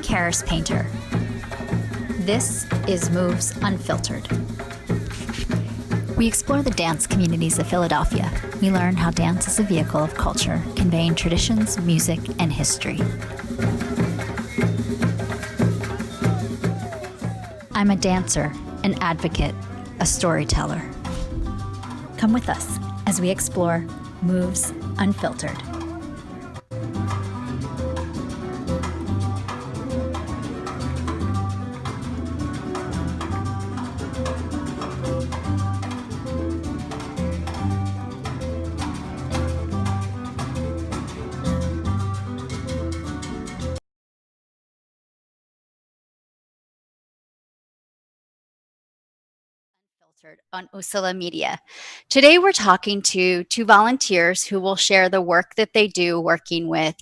Karis Painter. This is Moves Unfiltered. We explore the dance communities of Philadelphia. We learn how dance is a vehicle of culture, conveying traditions, music, and history. I'm a dancer, an advocate, a storyteller. Come with us as we explore Moves Unfiltered. On Usala Media. Today we're talking to two volunteers who will share the work that they do working with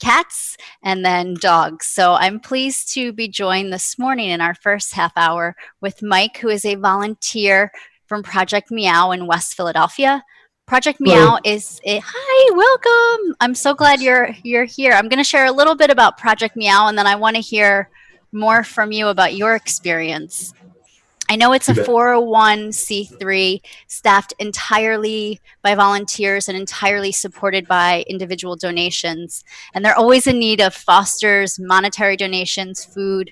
cats and then dogs. So I'm pleased to be joined this morning in our first half hour with Mike, who is a volunteer from ProjectMeow in West Philadelphia. ProjectMeow is a hi, welcome. I'm so glad you're here. I'm going to share a little bit about ProjectMeow, and then I want to hear more from you about your experience. I know it's a 401c3 staffed entirely by volunteers and entirely supported by individual donations. And they're always in need of fosters, monetary donations, food,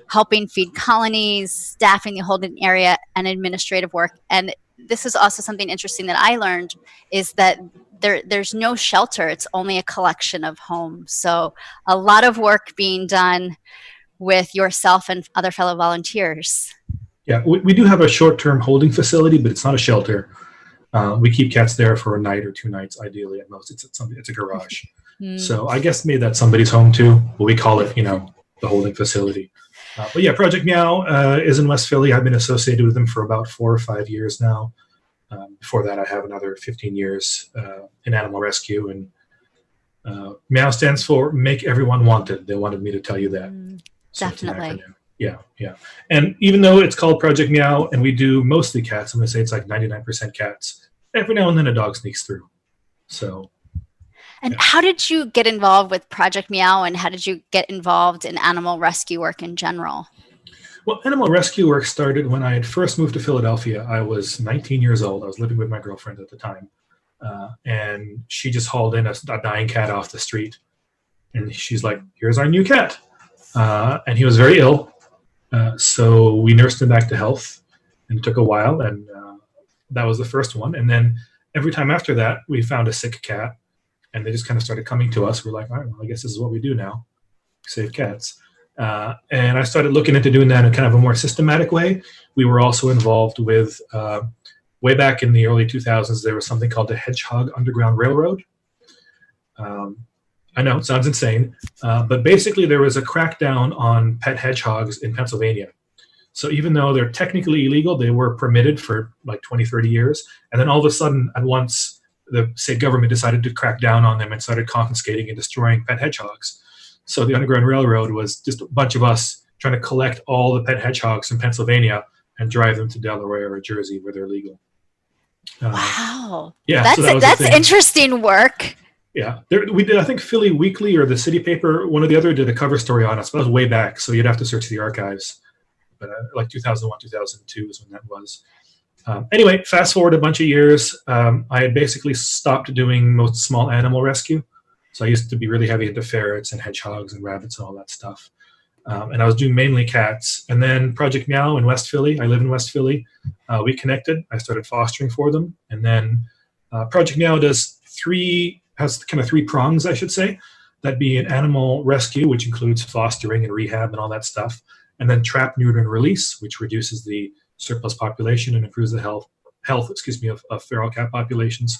helping feed colonies, staffing the holding area, and administrative work. And this is also something interesting that I learned is that there's no shelter. It's only a collection of homes. So a lot of work being done with yourself and other fellow volunteers. Yeah, we do have a short-term holding facility, but it's not a shelter. We keep cats there for a night or 2 nights, ideally at most. It's a garage. So I guess maybe that's somebody's home too, but we call it, the holding facility. But yeah, ProjectMeow is in West Philly. I've been associated with them for about 4 or 5 years now. Before that, I have another 15 years in animal rescue. And Meow stands for Make Everyone Wanted. They wanted me to tell you that. So definitely. Yeah. And even though it's called ProjectMeow and we do mostly cats, I'm going to say it's like 99% cats, every now and then a dog sneaks through. So. And how did you get involved with ProjectMeow, and how did you get involved in animal rescue work in general? Well, animal rescue work started when I had first moved to Philadelphia. I was 19 years old. I was living with my girlfriend at the time. And she just hauled in a dying cat off the street. And she's like, here's our new cat. And he was very ill. So we nursed him back to health, and it took a while, and that was the first one. And then every time after that, we found a sick cat, and they just kind of started coming to us. We're like, all right, well, I guess this is what we do now, save cats. And I started looking into doing that in kind of a more systematic way. We were also involved with, way back in the early 2000s, there was something called the Hedgehog Underground Railroad. I know, it sounds insane, but basically there was a crackdown on pet hedgehogs in Pennsylvania. So even though they're technically illegal, they were permitted for like 20, 30 years. And then all of a sudden, at once, the state government decided to crack down on them and started confiscating and destroying pet hedgehogs. So the Underground Railroad was just a bunch of us trying to collect all the pet hedgehogs in Pennsylvania and drive them to Delaware or Jersey where they're legal. Wow. Yeah, that's interesting work. Yeah, we did. I think Philly Weekly or the City Paper, one or the other, did a cover story on us. But that was way back, so you'd have to search the archives. But like 2001, 2002 is when that was. Anyway, fast forward a bunch of years. I had basically stopped doing most small animal rescue. So I used to be really heavy into ferrets and hedgehogs and rabbits and all that stuff. And I was doing mainly cats. And then ProjectMeow in West Philly. I live in West Philly. We connected. I started fostering for them, and then ProjectMeow has kind of 3 prongs, I should say. That'd be an animal rescue, which includes fostering and rehab and all that stuff. And then trap, neuter, and release, which reduces the surplus population and improves the health of feral cat populations.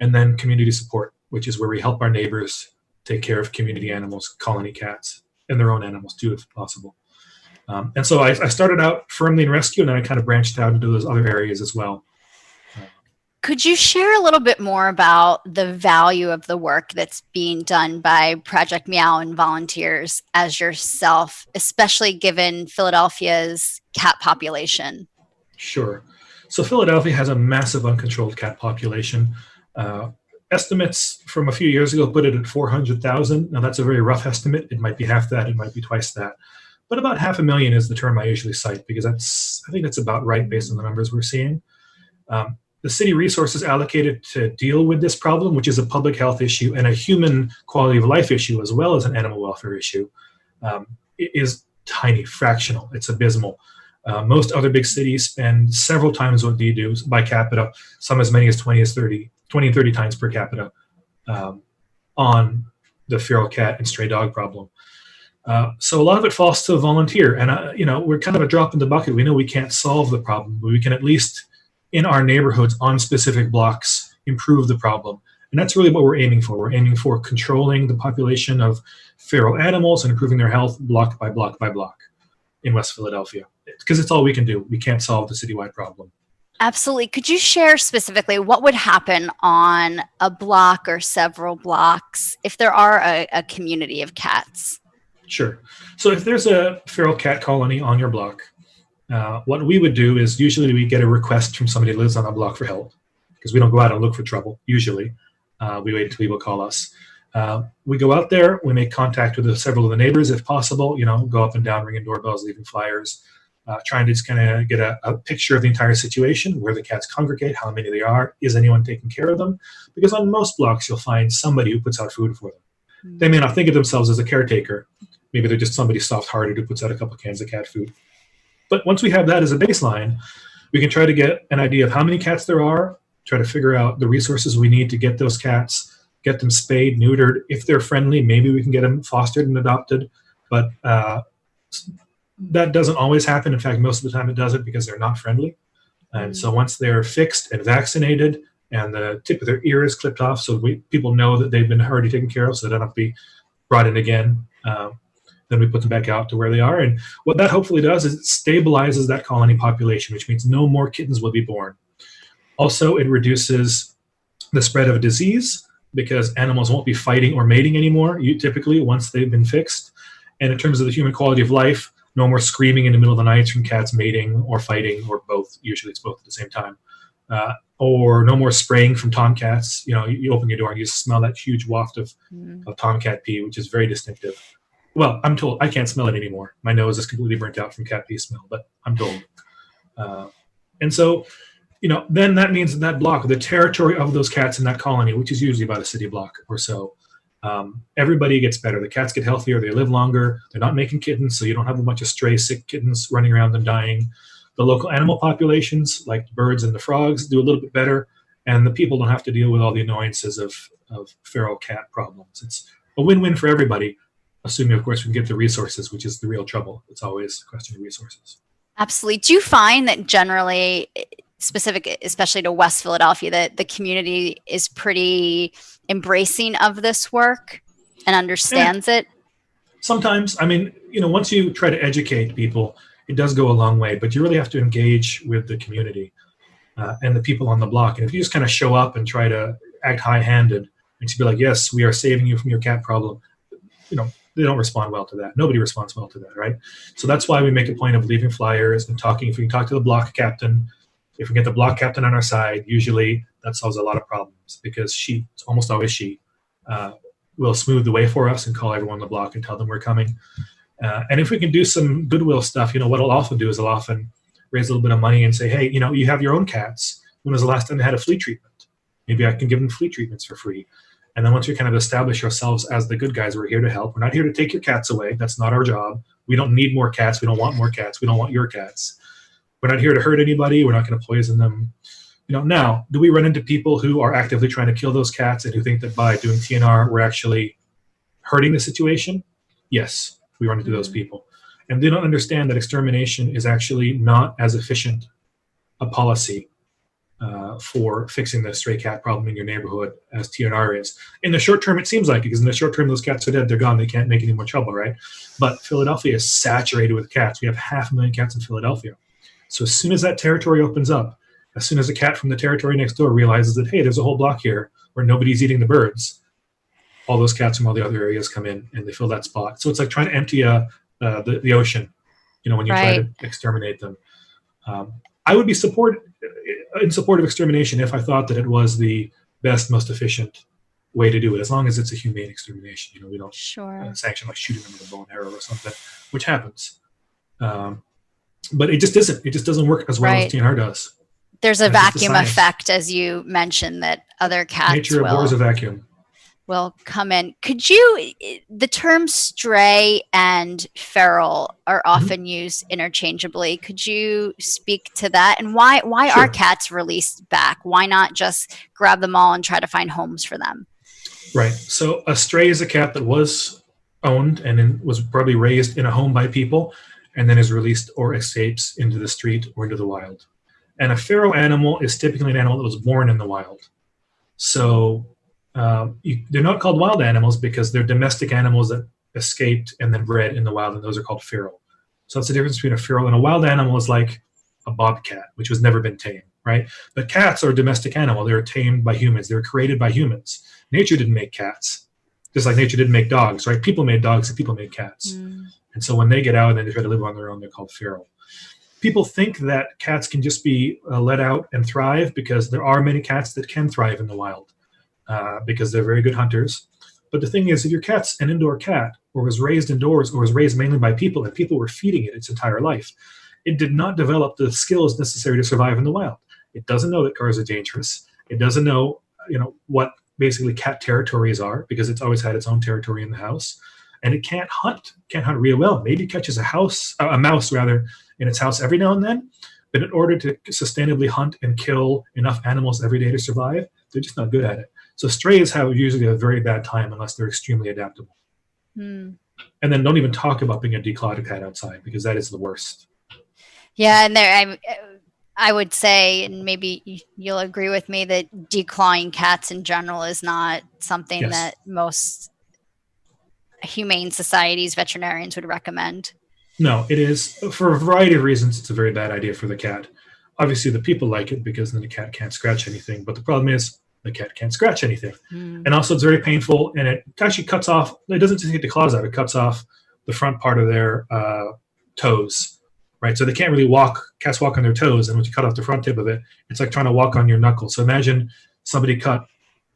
And then community support, which is where we help our neighbors take care of community animals, colony cats, and their own animals too, if possible. And so I started out firmly in rescue, and then I kind of branched out into those other areas as well. Could you share a little bit more about the value of the work that's being done by ProjectMeow and volunteers as yourself, especially given Philadelphia's cat population? Sure. So Philadelphia has a massive uncontrolled cat population. estimates from a few years ago put it at 400,000. Now that's a very rough estimate. It might be half that, it might be twice that. But about 500,000 is the term I usually cite because I think that's about right based on the numbers we're seeing. The city resources allocated to deal with this problem, which is a public health issue and a human quality of life issue as well as an animal welfare issue, is tiny, fractional. It's abysmal. Most other big cities spend several times what they do by capita, some as many as 20 and 30 times per capita on the feral cat and stray dog problem. So a lot of it falls to a volunteer, and we're kind of a drop in the bucket. We know we can't solve the problem, but we can at least, in our neighborhoods, on specific blocks, improve the problem. And that's really what we're aiming for. We're aiming for controlling the population of feral animals and improving their health block by block by block in West Philadelphia, because it's all we can do. We can't solve the citywide problem. Absolutely. Could you share specifically what would happen on a block or several blocks if there are a community of cats? Sure. So if there's a feral cat colony on your block, what we would do is usually we get a request from somebody who lives on a block for help, because we don't go out and look for trouble. Usually, we wait until people call us. We go out there, we make contact with several of the neighbors if possible, go up and down, ringing doorbells, leaving flyers, trying to just kind of get a picture of the entire situation, where the cats congregate, how many they are, is anyone taking care of them? Because on most blocks, you'll find somebody who puts out food for them. Mm-hmm. They may not think of themselves as a caretaker. Maybe they're just somebody soft-hearted who puts out a couple cans of cat food. But once we have that as a baseline, we can try to get an idea of how many cats there are, try to figure out the resources we need to get those cats, get them spayed, neutered. If they're friendly, maybe we can get them fostered and adopted. But that doesn't always happen. In fact, most of the time it doesn't, because they're not friendly. And so once they're fixed and vaccinated and the tip of their ear is clipped off, so people know that they've been already taken care of, so they don't have to be brought in again, then we put them back out to where they are. And what that hopefully does is it stabilizes that colony population, which means no more kittens will be born. Also, it reduces the spread of a disease, because animals won't be fighting or mating anymore, typically, once they've been fixed. And in terms of the human quality of life, no more screaming in the middle of the night from cats mating or fighting, or both. Usually it's both at the same time. Or no more spraying from tomcats. You open your door and you smell that huge waft of tomcat pee, which is very distinctive. Well, I'm told I can't smell it anymore. My nose is completely burnt out from cat pee smell, but I'm told. And so, then that means that block, the territory of those cats in that colony, which is usually about a city block or so, everybody gets better. The cats get healthier, they live longer, they're not making kittens, so you don't have a bunch of stray, sick kittens running around and dying. The local animal populations, like the birds and the frogs, do a little bit better, and the people don't have to deal with all the annoyances of feral cat problems. It's a win-win for everybody, assuming, of course, we can get the resources, which is the real trouble. It's always a question of resources. Absolutely. Do you find that generally, specific, especially to West Philadelphia, that the community is pretty embracing of this work and understands it? Sometimes. Once you try to educate people, it does go a long way, but you really have to engage with the community and the people on the block. And if you just kind of show up and try to act high-handed and to be like, yes, we are saving you from your cat problem, they don't respond well to that. Nobody responds well to that, right? So that's why we make a point of leaving flyers and talking. If we can talk to the block captain, if we get the block captain on our side, usually that solves a lot of problems, because it's almost always she, will smooth the way for us and call everyone on the block and tell them we're coming. And if we can do some goodwill stuff, what I'll often do is I'll often raise a little bit of money and say, hey, you have your own cats. When was the last time they had a flea treatment? Maybe I can give them flea treatments for free. And then once we kind of establish ourselves as the good guys, we're here to help. We're not here to take your cats away. That's not our job. We don't need more cats. We don't want more cats. We don't want your cats. We're not here to hurt anybody. We're not going to poison them. Now, do we run into people who are actively trying to kill those cats and who think that by doing TNR, we're actually hurting the situation? Yes, we run into those people. And they don't understand that extermination is actually not as efficient a policy for fixing the stray cat problem in your neighborhood as TNR is. In the short term, it seems like it, because in the short term, those cats are dead. They're gone. They can't make any more trouble, right? But Philadelphia is saturated with cats. We have 500,000 cats in Philadelphia. So as soon as that territory opens up, as soon as a cat from the territory next door realizes that, hey, there's a whole block here where nobody's eating the birds, all those cats from all the other areas come in and they fill that spot. So it's like trying to empty the ocean, when you try to exterminate them. I would be in support of extermination if I thought that it was the best, most efficient way to do it, as long as it's a humane extermination. We don't Sure. sanction like shooting them with a bow and arrow or something, which happens. But it just isn't. It just doesn't work as well as TNR does. There's a vacuum effect, as you mentioned, that other cats Nature abhors a vacuum. Will come in. Could you, the terms stray and feral are often used interchangeably. Could you speak to that? And why Sure. are cats released back? Why not just grab them all and try to find homes for them? Right. So a stray is a cat that was owned and was probably raised in a home by people and then is released or escapes into the street or into the wild. And a feral animal is typically an animal that was born in the wild. So they're not called wild animals because they're domestic animals that escaped and then bred in the wild, and those are called feral. So that's the difference between a feral and a wild animal. Is like a bobcat, which has never been tamed, right? But cats are a domestic animal. They're tamed by humans. They were created by humans. Nature didn't make cats, just like nature didn't make dogs, right? People made dogs and people made cats. And so when they get out and then they try to live on their own, they're called feral. People think that cats can just be let out and thrive because there are many cats that can thrive in the wild. Because they're very good hunters. But the thing is, if your cat's an indoor cat or was raised indoors or was raised mainly by people and people were feeding it its entire life, it did not develop the skills necessary to survive in the wild. It doesn't know that cars are dangerous. It doesn't know, what basically cat territories are because it's always had its own territory in the house. And it can't hunt real well. Maybe it catches a mouse in its house every now and then. But in order to sustainably hunt and kill enough animals every day to survive, they're just not good at it. So strays have usually a very bad time unless they're extremely adaptable. And then don't even talk about being a declawed cat outside because that is the worst. Yeah, and I would say, and maybe you'll agree with me, that declawing cats in general is not something that most humane societies, veterinarians would recommend. No, it is. For a variety of reasons, it's a very bad idea for the cat. Obviously, the people like it because then the cat can't scratch anything. But the problem is the cat can't scratch anything. And also it's very painful, and it actually cuts off, it doesn't just get the claws out, it cuts off the front part of their toes, right? So they can't really walk, cats walk on their toes, and when you cut off the front tip of it, it's like trying to walk on your knuckles. So imagine somebody cut,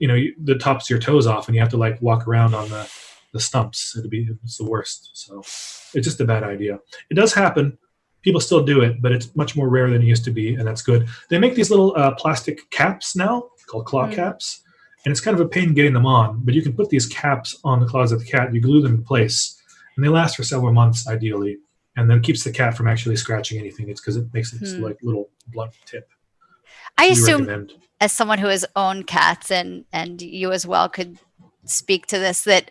the tops of your toes off, and you have to like walk around on the stumps. It's the worst. So it's just a bad idea. It does happen. People still do it, but it's much more rare than it used to be, and that's good. They make these little plastic caps now called claw caps, and it's kind of a pain getting them on, but you can put these caps on the claws of the cat, you glue them in place, and they last for several months ideally, and then keeps the cat from actually scratching anything. It's because it makes this like little blunt tip. I assume, as someone who has owned cats, and you as well could speak to this, that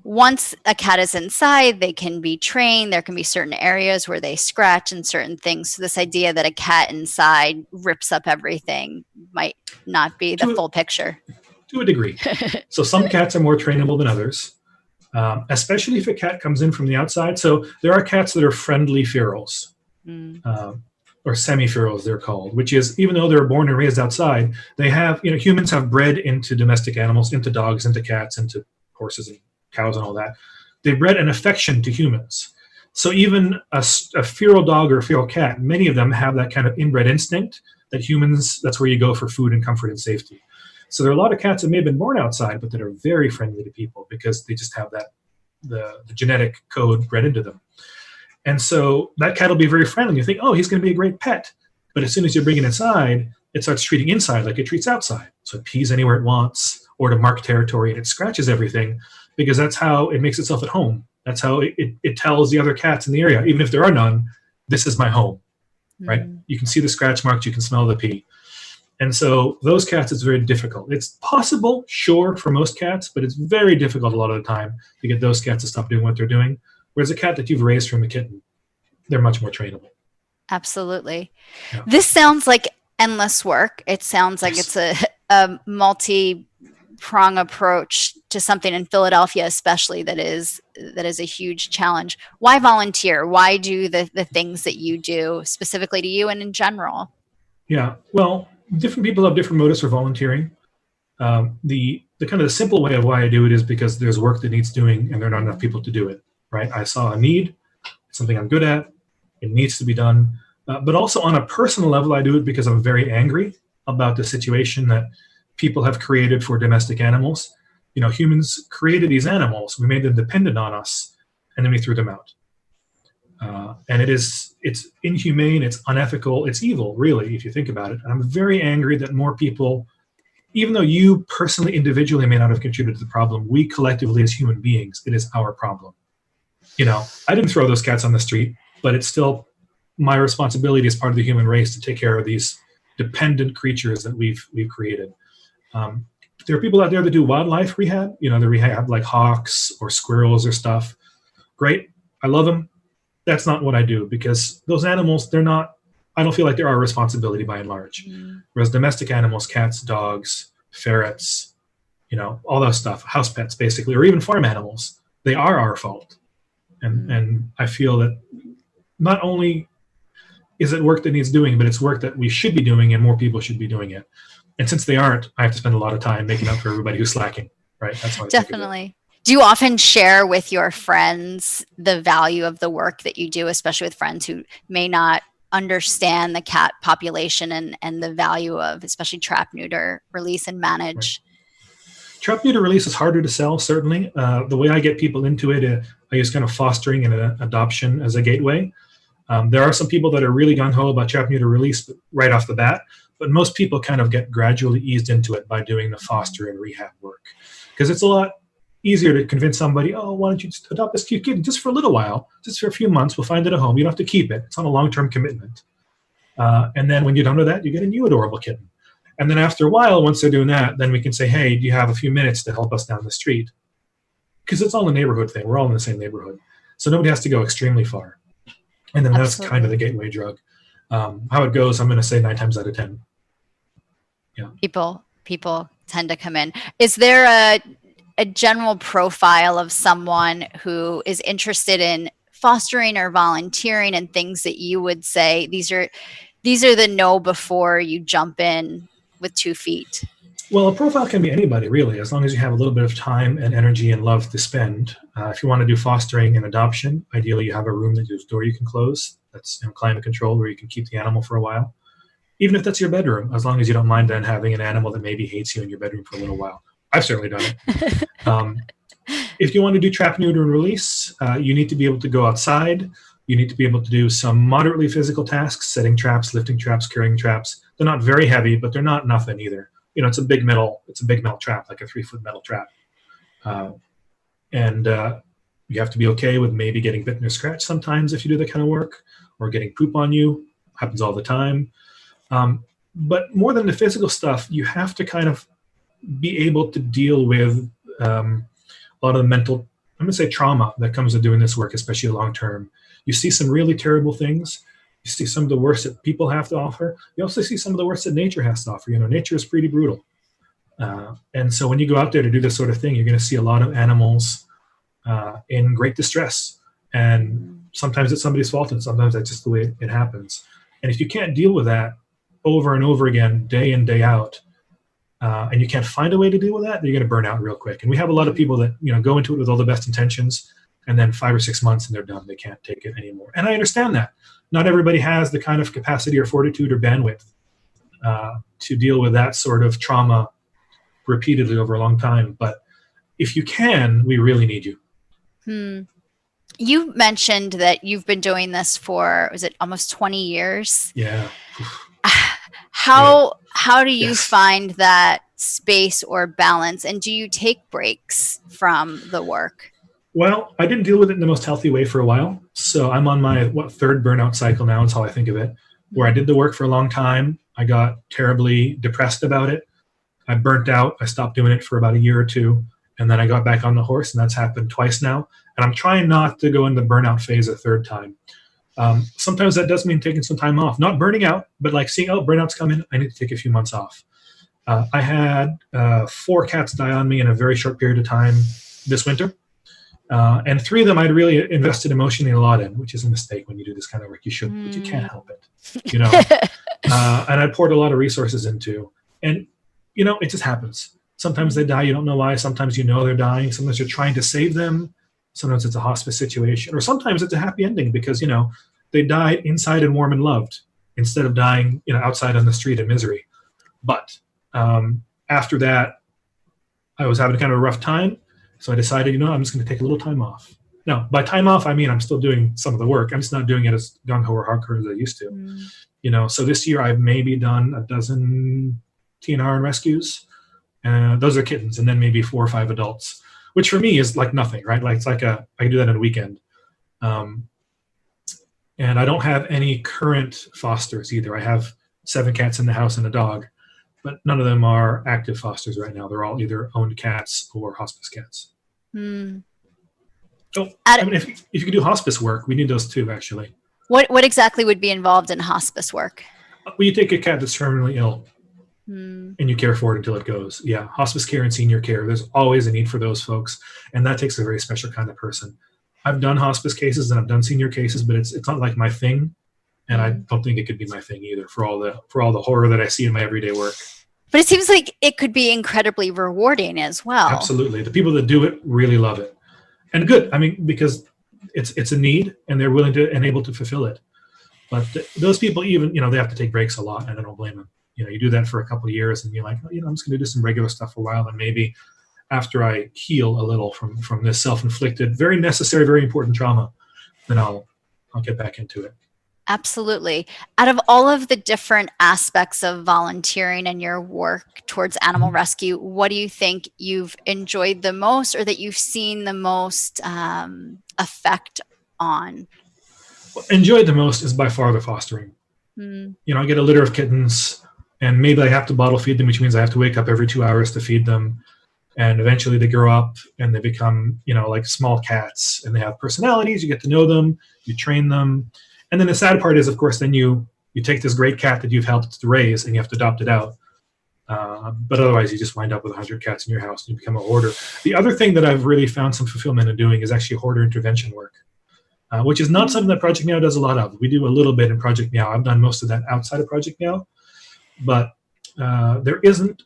once a cat is inside, they can be trained. There can be certain areas where they scratch and certain things. So this idea that a cat inside rips up everything might not be the full picture. To a degree. So some cats are more trainable than others, especially if a cat comes in from the outside. So there are cats that are friendly ferals, or semi-ferals they're called, which is, even though they're born and raised outside, they have, humans have bred into domestic animals, into dogs, into cats, into horses and cows and all that. They bred an affection to humans. So even a feral dog or a feral cat, many of them have that kind of inbred instinct that humans, that's where you go for food and comfort and safety. So there are a lot of cats that may have been born outside, but that are very friendly to people because they just have that, the genetic code bred into them. And so that cat will be very friendly. You think, oh, he's going to be a great pet. But as soon as you bring it inside, it starts treating inside like it treats outside. So it pees anywhere it wants or to mark territory, and it scratches everything, because that's how it makes itself at home. That's how it tells the other cats in the area, even if there are none, this is my home, right? You can see the scratch marks, you can smell the pee. And so those cats, it's very difficult. It's possible, sure, for most cats, but it's very difficult a lot of the time to get those cats to stop doing what they're doing. Whereas a cat that you've raised from a kitten, they're much more trainable. Absolutely. Yeah. This sounds like endless work. It sounds like it's a multi-prong approach to something in Philadelphia, especially that is a huge challenge. Why volunteer? Why do the things that you do specifically to you and in general? Yeah, well, different people have different motives for volunteering. The kind of the simple way of why I do it is because there's work that needs doing and there are not enough people to do it, right? I saw a need, it's something I'm good at, it needs to be done. But also on a personal level, I do it because I'm very angry about the situation that people have created for domestic animals. Humans created these animals. We made them dependent on us, and then we threw them out. And it's inhumane, it's unethical, it's evil, really, if you think about it. And I'm very angry that more people, even though you personally, individually may not have contributed to the problem, we collectively as human beings, it is our problem. I didn't throw those cats on the street, but it's still my responsibility as part of the human race to take care of these dependent creatures that we've created. There are people out there that do wildlife rehab, they rehab like hawks or squirrels or stuff. Great. I love them. That's not what I do, because those animals, I don't feel like they're our responsibility by and large. Whereas domestic animals, cats, dogs, ferrets, all that stuff, house pets basically, or even farm animals, they are our fault. And I feel that not only is it work that needs doing, but it's work that we should be doing and more people should be doing it. And since they aren't, I have to spend a lot of time making up for everybody who's slacking, right? That's how I Definitely. Do you often share with your friends the value of the work that you do, especially with friends who may not understand the cat population and the value of especially trap, neuter, release, and manage? Right. Trap, neuter, release is harder to sell, certainly. The way I get people into it, I use kind of fostering and adoption as a gateway. There are some people that are really gung-ho about trap, neuter, release right off the bat, but most people kind of get gradually eased into it by doing the foster and rehab work. Because it's a lot easier to convince somebody, oh, why don't you just adopt this cute kid just for a little while, just for a few months, we'll find it a home. You don't have to keep it. It's not a long-term commitment. And then when you're done with that, you get a new adorable kitten. And then after a while, once they're doing that, then we can say, hey, do you have a few minutes to help us down the street? Because it's all a neighborhood thing. We're all in the same neighborhood. So nobody has to go extremely far. And then That's kind of the gateway drug. How it goes, I'm going to say 9 times out of 10. Yeah. People tend to come in. Is there a general profile of someone who is interested in fostering or volunteering, and things that you would say these are the know before you jump in with 2 feet? Well, a profile can be anybody, really, as long as you have a little bit of time and energy and love to spend. If you want to do fostering and adoption, ideally you have a room that there's a door you can close. That's climate controlled, where you can keep the animal for a while. Even if that's your bedroom, as long as you don't mind then having an animal that maybe hates you in your bedroom for a little while. I've certainly done it. If you want to do trap, neuter, and release, you need to be able to go outside. You need to be able to do some moderately physical tasks, setting traps, lifting traps, carrying traps. They're not very heavy, but they're not nothing either. It's a big metal trap, like a 3-foot metal trap. And you have to be okay with maybe getting bitten or scratched sometimes if you do that kind of work, or getting poop on you. Happens all the time. But more than the physical stuff, you have to kind of be able to deal with a lot of the mental, I'm going to say, trauma that comes with doing this work, especially long term. You see some really terrible things. You see some of the worst that people have to offer. You also see some of the worst that nature has to offer. Nature is pretty brutal. And so when you go out there to do this sort of thing, you're going to see a lot of animals in great distress. And sometimes it's somebody's fault, and sometimes that's just the way it happens. And if you can't deal with that over and over again, day in, day out, and you can't find a way to deal with that, then you're going to burn out real quick. And we have a lot of people that go into it with all the best intentions, and then 5 or 6 months and they're done. They can't take it anymore. And I understand that. Not everybody has the kind of capacity or fortitude or bandwidth to deal with that sort of trauma repeatedly over a long time. But if you can, we really need you. You mentioned that you've been doing this for, was it almost 20 years? Yeah. How do you find that space or balance? And do you take breaks from the work? Well, I didn't deal with it in the most healthy way for a while. So I'm on my 3rd burnout cycle now, is how I think of it, where I did the work for a long time. I got terribly depressed about it. I burnt out. I stopped doing it for about a year or 2. And then I got back on the horse, and that's happened twice now. And I'm trying not to go in the burnout phase a 3rd time. Sometimes that does mean taking some time off, not burning out, but like seeing, oh, burnout's coming, I need to take a few months off. I had 4 cats die on me in a very short period of time this winter. And 3 of them I'd really invested emotionally a lot in, which is a mistake when you do this kind of work. You should, but you can't help it, and I poured a lot of resources into, and, it just happens. Sometimes they die, you don't know why. Sometimes they're dying. Sometimes you're trying to save them. Sometimes it's a hospice situation, or sometimes it's a happy ending because, they died inside and warm and loved instead of dying, outside on the street in misery. But after that, I was having kind of a rough time. So I decided, I'm just going to take a little time off. Now, by time off, I mean I'm still doing some of the work. I'm just not doing it as gung-ho or hardcore as I used to. So this year I've maybe done a dozen TNR and rescues. Those are kittens, and then maybe 4 or 5 adults, which for me is like nothing, right? Like I can do that in a weekend. And I don't have any current fosters either. I have 7 cats in the house and a dog, but none of them are active fosters right now. They're all either owned cats or hospice cats. So, if you can do hospice work, we need those too, actually. What exactly would be involved in hospice work? Well, you take a cat that's terminally ill and you care for it until it goes. Yeah, hospice care and senior care, there's always a need for those folks, and that takes a very special kind of person. I've done hospice cases and I've done senior cases, but it's not like my thing, and I don't think it could be my thing either for all the horror that I see in my everyday work. But it seems like it could be incredibly rewarding as well. Absolutely. The people that do it really love it. And good. I mean, because it's a need and they're willing to and able to fulfill it. But those people even, they have to take breaks a lot, and I don't blame them. You do that for a couple of years and you're like, I'm just going to do some regular stuff for a while, and maybe after I heal a little from this self-inflicted, very necessary, very important trauma, then I'll get back into it. Absolutely. Out of all of the different aspects of volunteering and your work towards animal rescue, what do you think you've enjoyed the most, or that you've seen the most effect on? What I enjoyed the most is by far the fostering. I get a litter of kittens, and maybe I have to bottle feed them, which means I have to wake up every 2 hours to feed them. And eventually they grow up and they become, like small cats, and they have personalities. You get to know them, you train them. And then the sad part is, of course, then you take this great cat that you've helped to raise and you have to adopt it out. But otherwise, you just wind up with 100 cats in your house and you become a hoarder. The other thing that I've really found some fulfillment in doing is actually hoarder intervention work, which is not something that ProjectMeow does a lot of. We do a little bit in ProjectMeow. I've done most of that outside of ProjectMeow. But there isn't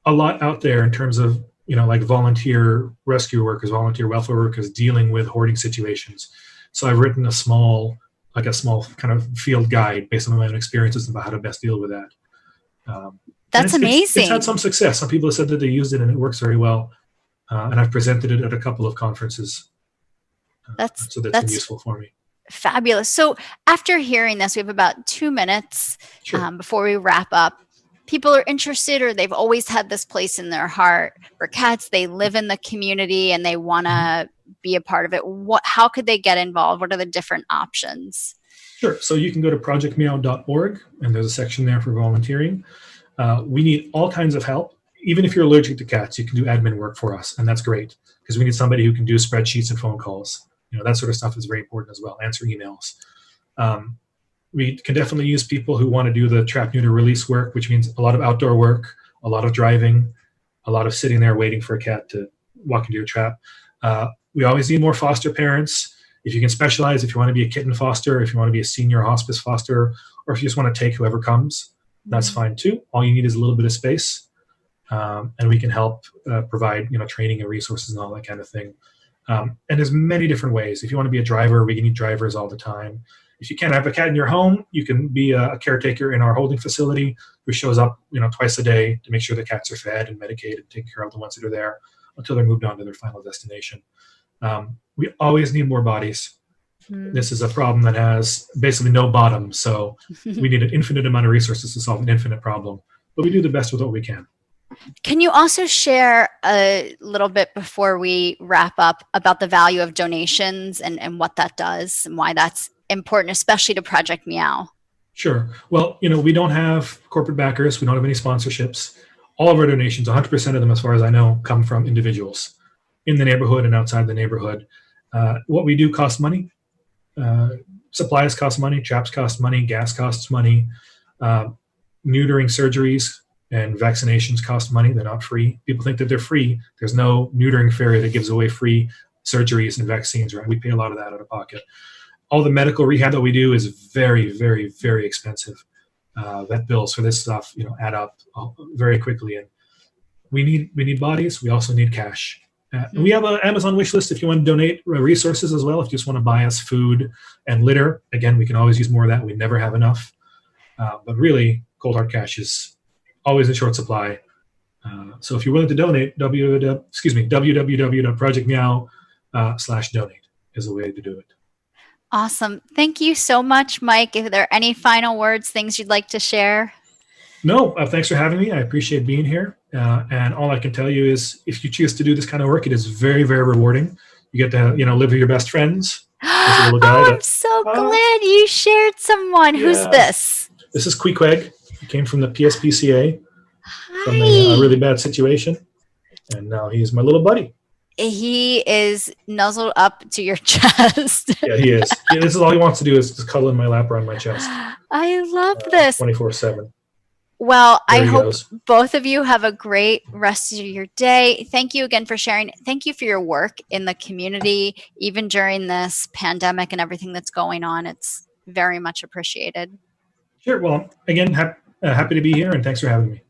a lot out there in terms of, like volunteer rescue workers, volunteer welfare workers dealing with hoarding situations. So I've written a small kind of field guide based on my own experiences about how to best deal with that. That's amazing. It's had some success. Some people have said that they used it and it works very well. And I've presented it at a couple of conferences. So that's been useful for me. Fabulous. So after hearing this, we have about 2 minutes before we wrap up. People are interested, or they've always had this place in their heart for cats. They live in the community and they want to be a part of it. How could they get involved? What are the different options? Sure. So you can go to projectmeow.org, and there's a section there for volunteering. We need all kinds of help. Even if you're allergic to cats, you can do admin work for us, and that's great because we need somebody who can do spreadsheets and phone calls. That sort of stuff is very important as well. Answer emails. We can definitely use people who want to do the trap, neuter, release work, which means a lot of outdoor work, a lot of driving, a lot of sitting there waiting for a cat to walk into your trap. We always need more foster parents. If you can specialize, if you want to be a kitten foster, if you want to be a senior hospice foster, or if you just want to take whoever comes, that's fine too. All you need is a little bit of space, and we can help provide training and resources and all that kind of thing. And there's many different ways. If you want to be a driver, we can need drivers all the time. If you can't have a cat in your home, you can be a caretaker in our holding facility who shows up, twice a day to make sure the cats are fed and medicated and taking care of the ones that are there until they're moved on to their final destination. We always need more bodies. This is a problem that has basically no bottom, so we need an infinite amount of resources to solve an infinite problem. But we do the best with what we can. Can you also share a little bit before we wrap up about the value of donations and what that does and why that's important, especially to ProjectMeow? Sure. Well, we don't have corporate backers. We don't have any sponsorships. All of our donations, 100% of them, as far as I know, come from individuals in the neighborhood and outside the neighborhood. What we do costs money. Supplies cost money. Traps cost money. Gas costs money. Neutering surgeries and vaccinations cost money. They're not free. People think that they're free. There's no neutering fairy that gives away free surgeries and vaccines, right? We pay a lot of that out of pocket. All the medical rehab that we do is very, very, very expensive. Vet bills for this stuff, add up very quickly. And we need bodies. We also need cash. We have an Amazon wish list if you want to donate resources as well. If you just want to buy us food and litter, again, we can always use more of that. We never have enough. But really, cold hard cash is always in short supply. So if you're willing to donate, www.projectmeow/donate is a way to do it. Awesome. Thank you so much, Mike. If there are any final words, things you'd like to share? No, thanks for having me. I appreciate being here. And all I can tell you is if you choose to do this kind of work, it is very, very rewarding. You get to, live with your best friends. There's a little guy I'm so glad you shared someone. Yeah. Who's this? This is Queequeg. He came from the PSPCA from Hi. a really bad situation. And now he's my little buddy. He is nuzzled up to your chest. Yeah, he is. This is all he wants to do is just cuddle in my lap or on my chest. I love this. 24/7. Well, I hope goes. both of you have a great rest of your day. Thank you again for sharing. Thank you for your work in the community, even during this pandemic and everything that's going on. It's very much appreciated. Sure. Well, again, happy to be here, and thanks for having me.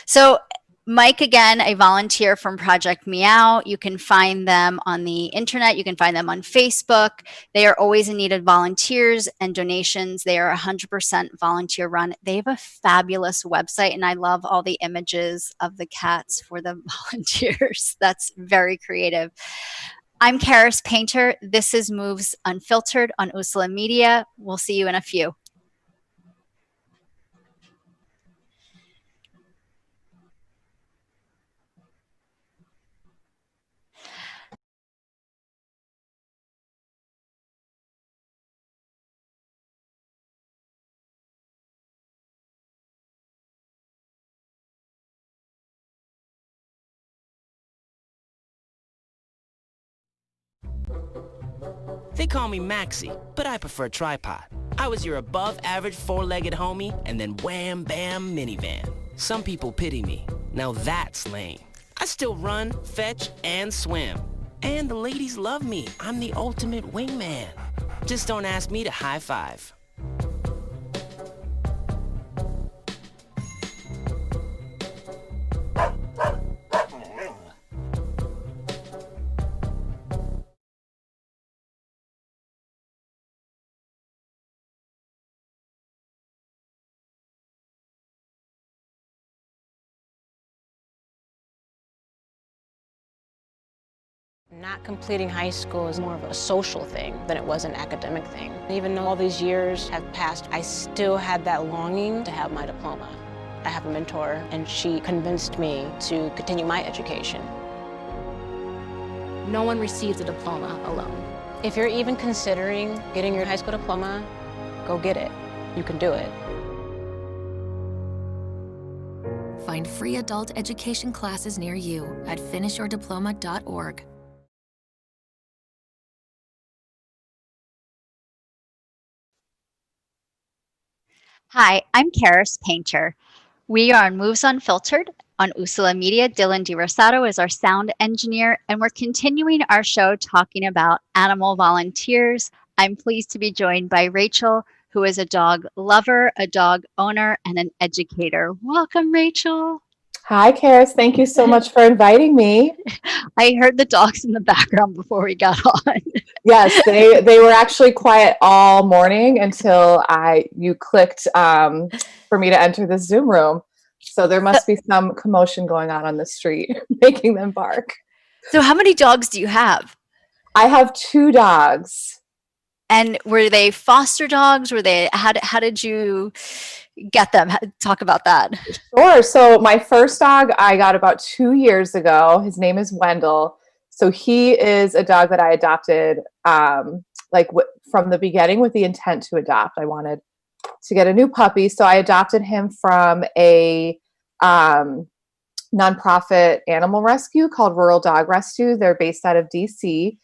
So Mike, again, a volunteer from Project Meow. You can find them on the internet. You can find them on Facebook. They are always in need of volunteers and donations. They are 100% volunteer run. They have a fabulous website, and I love all the images of the cats for the volunteers. That's very creative. I'm Karis Painter. This is Moves Unfiltered on Usula Media. We'll see you in a few. They call me Maxie, but I prefer tripod. I was your above-average four-legged homie, and then wham, bam, minivan. Some people pity me. Now that's lame. I still run, fetch, and swim. And the ladies love me. I'm the ultimate wingman. Just don't ask me to high five. Not completing high school is more of a social thing than it was an academic thing. Even though all these years have passed, I still had that longing to have my diploma. I have a mentor, and she convinced me to continue my education. No one receives a diploma alone. If you're even considering getting your high school diploma, go get it. You can do it. Find free adult education classes near you at finishyourdiploma.org. Hi, I'm Karis Painter. We are on Moves Unfiltered on Usula Media. Dylan DiRosato is our sound engineer, and we're continuing our show talking about animal volunteers. I'm pleased to be joined by Rachel, who is a dog lover, a dog owner, and an educator. Welcome, Rachel. Hi, Karis. Thank you so much for inviting me. I heard the dogs in the background before we got on. Yes, they were actually quiet all morning until you clicked for me to enter the Zoom room. So there must be some commotion going on the street, making them bark. So how many dogs do you have? I have 2 dogs. And were they foster dogs? Were they, how did you get them? Talk about that. Sure. So my first dog I got about 2 years ago. His name is Wendell. So he is a dog that I adopted from the beginning with the intent to adopt. I wanted to get a new puppy. So I adopted him from a nonprofit animal rescue called Rural Dog Rescue. They're based out of DC.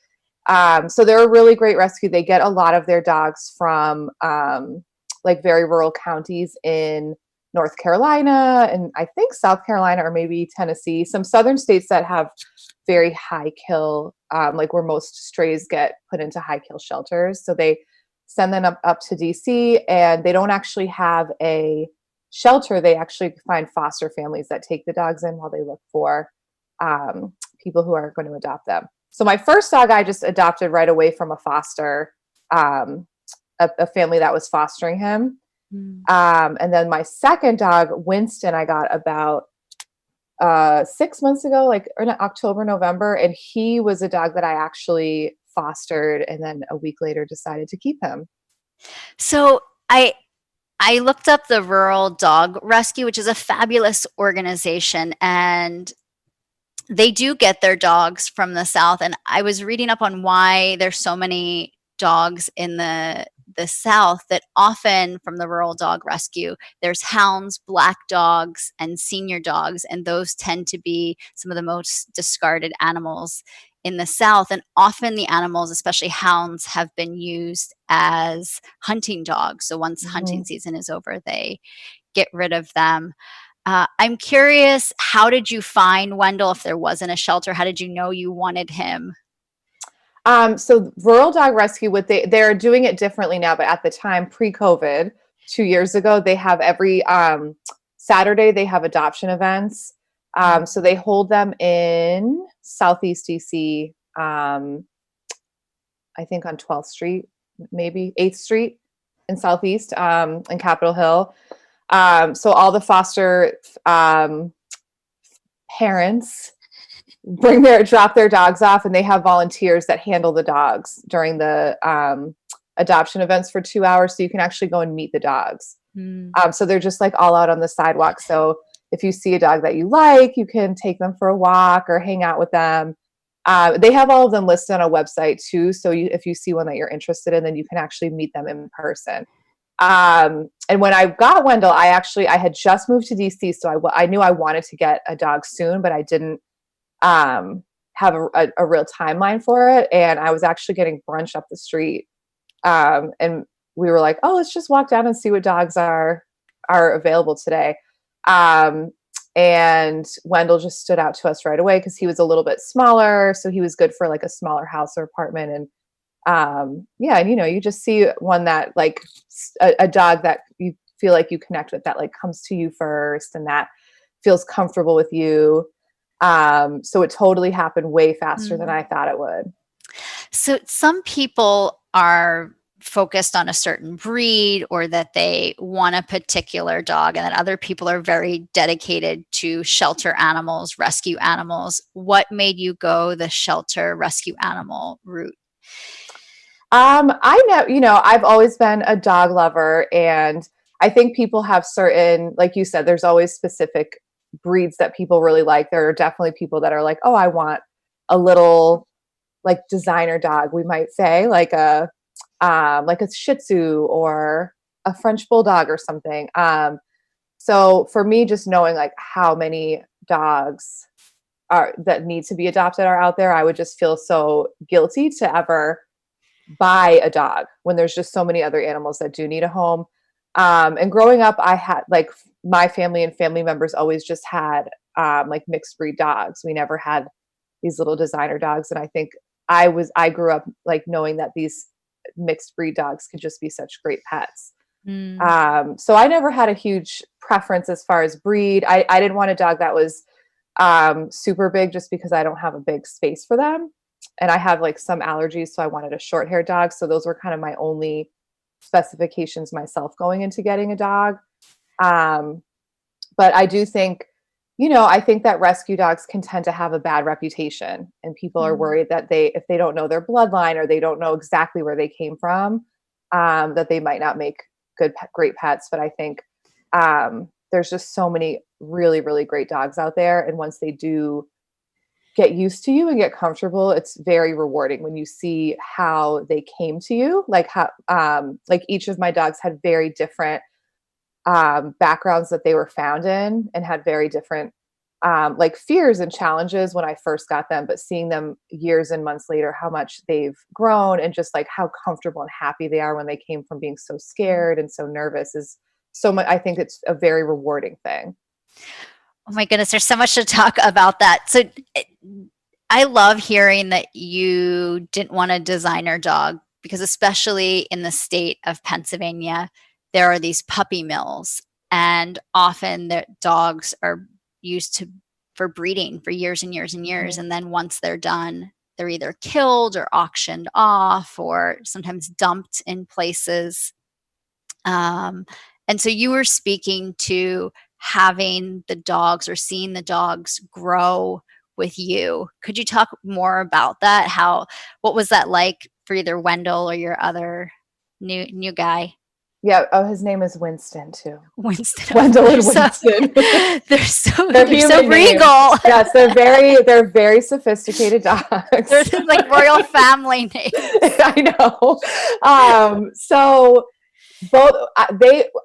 So they're a really great rescue. They get a lot of their dogs from very rural counties in North Carolina and I think South Carolina or maybe Tennessee, some southern states that have very high kill, where most strays get put into high kill shelters. So they send them up to DC, and they don't actually have a shelter. They actually find foster families that take the dogs in while they look for people who are going to adopt them. So my first dog I just adopted right away from a foster, a family that was fostering him. And then my second dog, Winston, I got about 6 months ago, like in October, November, and he was a dog that I actually fostered, and then a week later decided to keep him. So I looked up the Rural Dog Rescue, which is a fabulous organization, and they do get their dogs from the South. And I was reading up on why there's so many dogs in the South, that often from the Rural Dog Rescue, there's hounds, black dogs, and senior dogs. And those tend to be some of the most discarded animals in the South. And often the animals, especially hounds, have been used as hunting dogs. So once hunting season is over, they get rid of them. I'm curious, how did you find Wendell if there wasn't a shelter? How did you know you wanted him? So Rural Dog Rescue, they're doing it differently now, but at the time, pre-COVID, 2 years ago, they have every Saturday, they have adoption events. So they hold them in Southeast DC, I think on 12th Street, maybe 8th Street in Southeast, in Capitol Hill. So all the foster parents drop their dogs off, and they have volunteers that handle the dogs during the adoption events for 2 hours. So you can actually go and meet the dogs. So they're just like all out on the sidewalk. So if you see a dog that you like, you can take them for a walk or hang out with them. They have all of them listed on a website too. So if you see one that you're interested in, then you can actually meet them in person. And when I got Wendell, I had just moved to DC. So I knew I wanted to get a dog soon, but I didn't have a real timeline for it. And I was actually getting brunch up the street. And we were like, oh, let's just walk down and see what dogs are available today. And Wendell just stood out to us right away because he was a little bit smaller. So he was good for like a smaller house or apartment. And and you just see one that like a dog that you feel like you connect with, that like comes to you first and that feels comfortable with you. So it totally happened way faster than I thought it would. So some people are focused on a certain breed, or that they want a particular dog, and then other people are very dedicated to shelter animals, rescue animals. What made you go the shelter rescue animal route? I know, I've always been a dog lover, and I think people have certain, like you said, there's always specific breeds that people really like. There are definitely people that are like, oh, I want a little like designer dog, we might say, like a Shih Tzu or a French Bulldog or something. So for me, just knowing like how many dogs that need to be adopted are out there, I would just feel so guilty to ever buy a dog when there's just so many other animals that do need a home. And growing up, I had like my family and family members always just had like mixed breed dogs. We never had these little designer dogs. And I think I grew up like knowing that these mixed breed dogs could just be such great pets. So I never had a huge preference as far as breed. I didn't want a dog that was super big, just because I don't have a big space for them. And I have like some allergies, so I wanted a short haired dog. So those were kind of my only specifications myself going into getting a dog. But I do think, I think that rescue dogs can tend to have a bad reputation, and people are worried that if they don't know their bloodline, or they don't know exactly where they came from, that they might not make great pets. But I think there's just so many really, really great dogs out there. And once they do get used to you and get comfortable, it's very rewarding when you see how they came to you. Like how, like each of my dogs had very different backgrounds that they were found in, and had very different like fears and challenges when I first got them, but seeing them years and months later, how much they've grown, and just like how comfortable and happy they are when they came from being so scared and so nervous, is so much. I think it's a very rewarding thing. Oh my goodness, there's so much to talk about that. So I love hearing that you didn't want a designer dog, because especially in the state of Pennsylvania, there are these puppy mills, and often the dogs are used for breeding for years and years and years. And then once they're done, they're either killed or auctioned off, or sometimes dumped in places. And so you were speaking to having the dogs or seeing the dogs grow with you. Could you talk more about that? What was that like for either Wendell or your other new guy? Yeah. Oh, his name is Winston too. Winston. Wendell and So, Winston. they're so They're they're so human names. regal. Yes, they're very sophisticated dogs. They're like royal family names. I know. So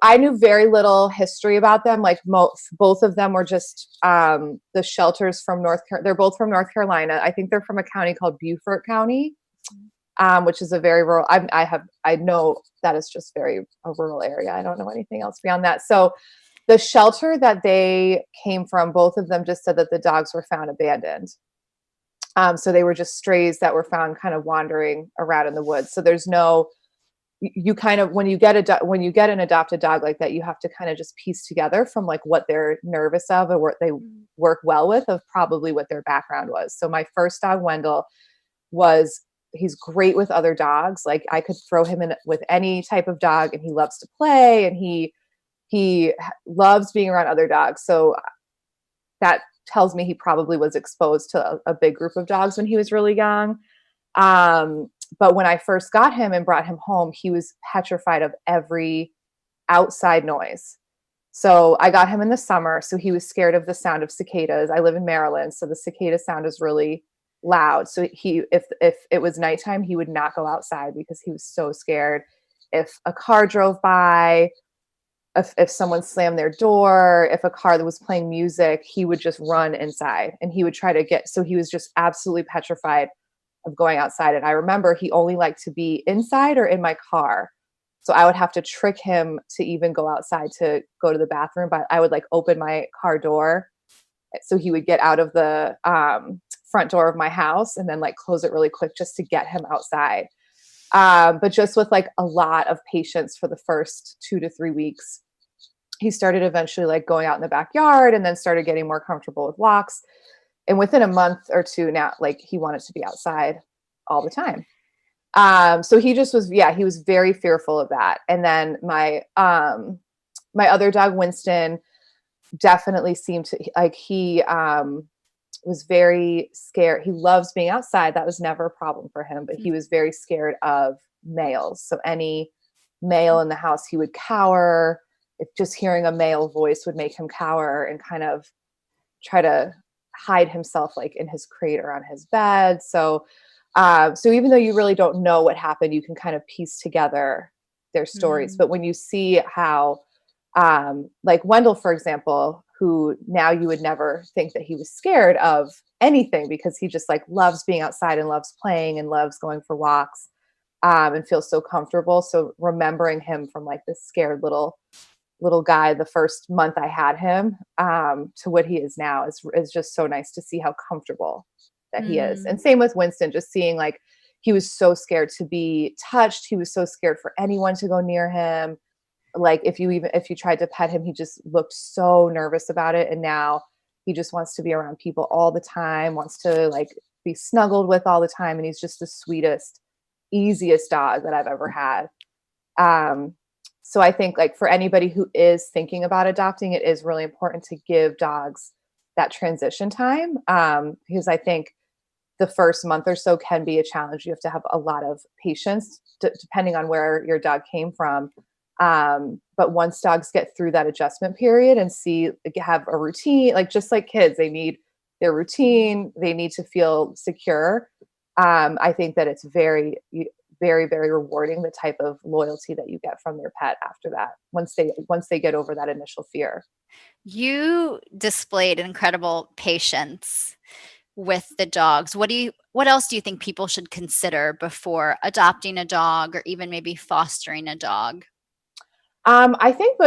I knew very little history about them. Like both of them were just the shelters from they're both from North Carolina. I think they're from a county called Beaufort County, which is a very rural. I know that is just a rural area. I don't know anything else beyond that. So the shelter that they came from, both of them just said that the dogs were found abandoned. So they were just strays that were found kind of wandering around in the woods. So there's no, you kind of, when you get an adopted dog like that, you have to kind of just piece together from like what they're nervous of or what they work well with of probably what their background was. So my first dog, Wendell, he's great with other dogs. Like I could throw him in with any type of dog and he loves to play and he loves being around other dogs. So that tells me he probably was exposed to a big group of dogs when he was really young. But when I first got him and brought him home, he was petrified of every outside noise. So I got him in the summer. So he was scared of the sound of cicadas. I live in Maryland, so the cicada sound is really loud. So if it was nighttime, he would not go outside because he was so scared. If a car drove by, if someone slammed their door, if a car that was playing music, he would just run inside and he would try to so he was just absolutely petrified of going outside. And I remember he only liked to be inside or in my car. So I would have to trick him to even go outside to go to the bathroom, but I would like open my car door. So he would get out of the front door of my house and then like close it really quick just to get him outside. But just with like a lot of patience for the first 2 to 3 weeks, he started eventually like going out in the backyard and then started getting more comfortable with walks. And within a month or two now, like he wanted to be outside all the time. So he just was, he was very fearful of that. And then my other dog, Winston, definitely seemed to like, he was very scared. He loves being outside. That was never a problem for him, but he was very scared of males. So any male in the house, he would cower. If just hearing a male voice would make him cower and kind of try to hide himself like in his crate or on his bed. So even though you really don't know what happened, you can kind of piece together their stories. But when you see how, like Wendell, for example, who now you would never think that he was scared of anything because he just like loves being outside and loves playing and loves going for walks, and feels so comfortable. So remembering him from like this scared little guy the first month I had him, to what he is now is just so nice to see how comfortable that he is. And same with Winston, just seeing like he was so scared to be touched. He was so scared for anyone to go near him. Like if you tried to pet him, he just looked so nervous about it. And now he just wants to be around people all the time, wants to like be snuggled with all the time. And he's just the sweetest, easiest dog that I've ever had. So I think like for anybody who is thinking about adopting, it is really important to give dogs that transition time. Because I think the first month or so can be a challenge. You have to have a lot of patience depending on where your dog came from. But once dogs get through that adjustment period and have a routine, like just like kids, they need their routine, they need to feel secure. I think that it's very, very, very rewarding, the type of loyalty that you get from their pet after that, once they get over that initial fear. You displayed incredible patience with the dogs. What else do you think people should consider before adopting a dog or even maybe fostering a dog? I think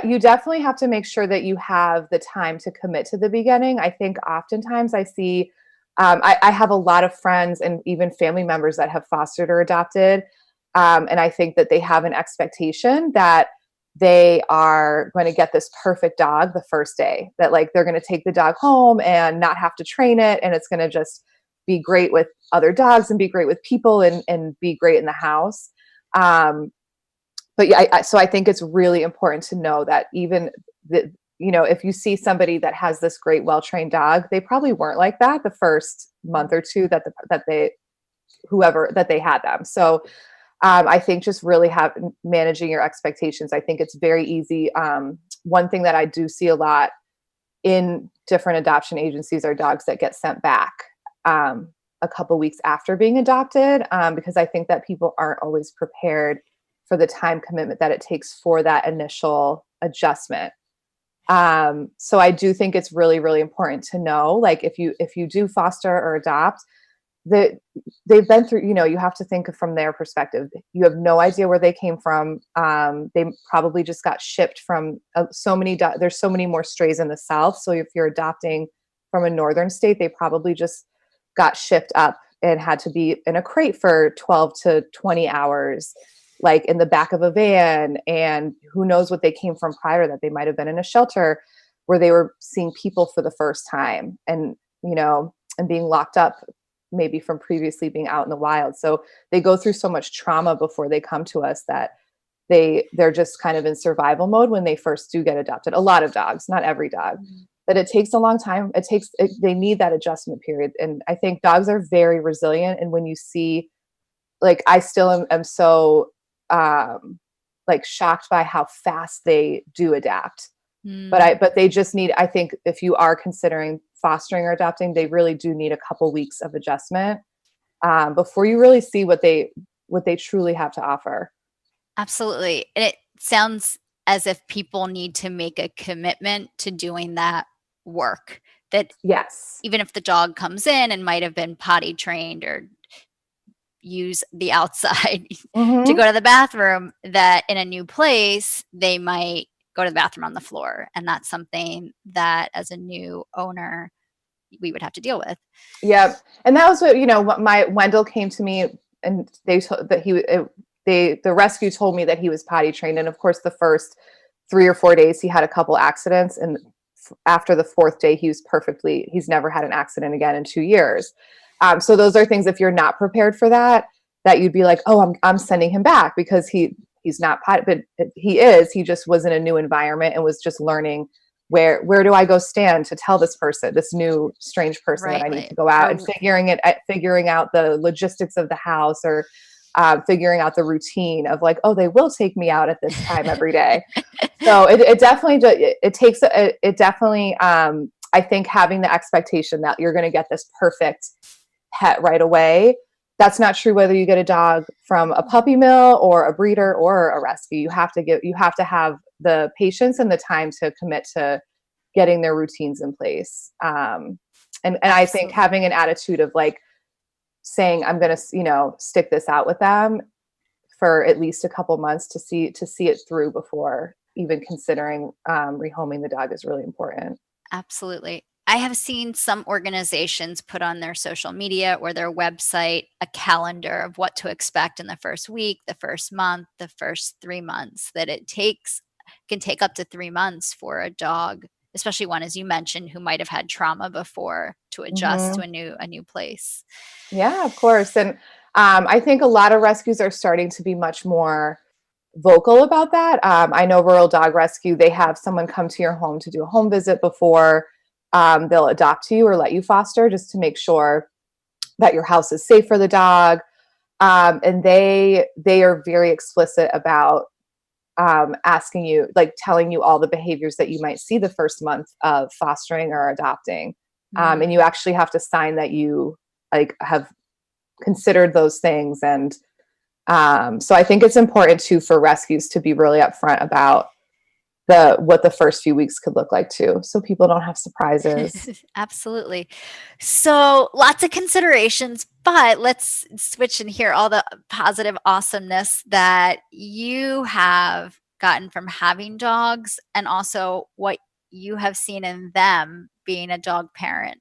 you definitely have to make sure that you have the time to commit to the beginning. I think oftentimes I see, I have a lot of friends and even family members that have fostered or adopted. And I think that they have an expectation that they are going to get this perfect dog the first day, that like they're going to take the dog home and not have to train it. And it's going to just be great with other dogs and be great with people and be great in the house. But yeah, so I think it's really important to know that even if you see somebody that has this great, well-trained dog, they probably weren't like that the first month or two that they had them. So I think just really managing your expectations. I think it's very easy. One thing that I do see a lot in different adoption agencies are dogs that get sent back a couple weeks after being adopted, because I think that people aren't always prepared for the time commitment that it takes for that initial adjustment. So I do think it's really, really important to know, like, if you do foster or adopt, that they've been through, you have to think from their perspective. You have no idea where they came from. They probably just got shipped from there's so many more strays in the South. So if you're adopting from a northern state, they probably just got shipped up and had to be in a crate for 12 to 20 hours, like in the back of a van. And who knows what they came from prior, that they might've been in a shelter where they were seeing people for the first time, and, and being locked up maybe from previously being out in the wild. So they go through so much trauma before they come to us that they're just kind of in survival mode when they first do get adopted. A lot of dogs, not every dog, but it takes a long time. They need that adjustment period. And I think dogs are very resilient. And when you see, like, I still am so like shocked by how fast they do adapt. But they just need, I think if you are considering fostering or adopting, they really do need a couple weeks of adjustment before you really see what they truly have to offer. Absolutely. And it sounds as if people need to make a commitment to doing that work. That yes, even if the dog comes in and might have been potty trained or use the outside to go to the bathroom, that in a new place, they might go to the bathroom on the floor. And that's something that as a new owner, we would have to deal with. Yep. And that was what, my Wendell came to me and they told that the rescue told me that he was potty trained. And of course, the first 3 or 4 days he had a couple accidents. And after the 4th day, he's never had an accident again in 2 years. So those are things, if you're not prepared for that you'd be like, oh, I'm sending him back because he's not potty, but he just was in a new environment and was just learning where do I go stand to tell this new strange person that I need to go out, and figuring out the logistics of the house, or figuring out the routine of like, oh, they will take me out at this time every day. So it definitely I think having the expectation that you're going to get this perfect pet right away. That's not true whether you get a dog from a puppy mill or a breeder or a rescue. You have to have the patience and the time to commit to getting their routines in place. And I think having an attitude of like saying, I'm going to, stick this out with them for at least a couple months to see it through before even considering rehoming the dog is really important. Absolutely. I have seen some organizations put on their social media or their website a calendar of what to expect in the first week, the first month, the first 3 months, that can take up to 3 months for a dog, especially one, as you mentioned, who might have had trauma before, to adjust to a new place. Yeah, of course. And I think a lot of rescues are starting to be much more vocal about that. I know Rural Dog Rescue, they have someone come to your home to do a home visit before they'll adopt you or let you foster, just to make sure that your house is safe for the dog. And they are very explicit about asking you, like telling you all the behaviors that you might see the first month of fostering or adopting. And you actually have to sign that you have considered those things. And so I think it's important too for rescues to be really upfront about what the first few weeks could look like too, so people don't have surprises. Absolutely. So lots of considerations, but let's switch and hear all the positive awesomeness that you have gotten from having dogs, and also what you have seen in them being a dog parent.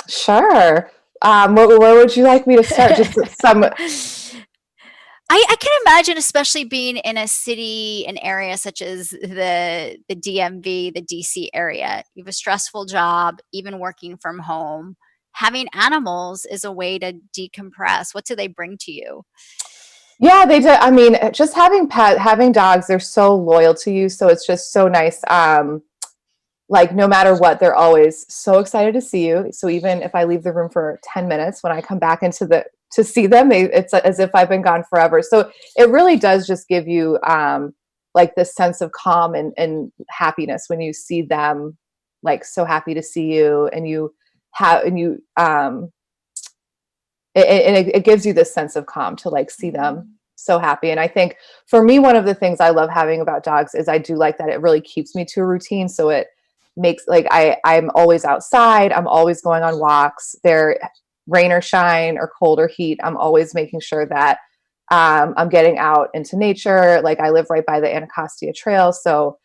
Sure. Where would you like me to start? Just some. I can imagine, especially being in a city, an area such as the DMV, the DC area. You have a stressful job, even working from home. Having animals is a way to decompress. What do they bring to you? Yeah, they do. I mean, just having dogs, they're so loyal to you. So it's just so nice like no matter what, they're always so excited to see you. So even if I leave the room for 10 minutes, when I come back to see them, it's as if I've been gone forever. So it really does just give you like this sense of calm and happiness when you see them like so happy to see you, and it gives you this sense of calm to like see them so happy. And I think for me, one of the things I love having about dogs is I do like that it really keeps me to a routine. So it makes like I'm always outside. I'm always going on walks. There, rain or shine or cold or heat, I'm always making sure that I'm getting out into nature. Like I live right by the Anacostia Trail. So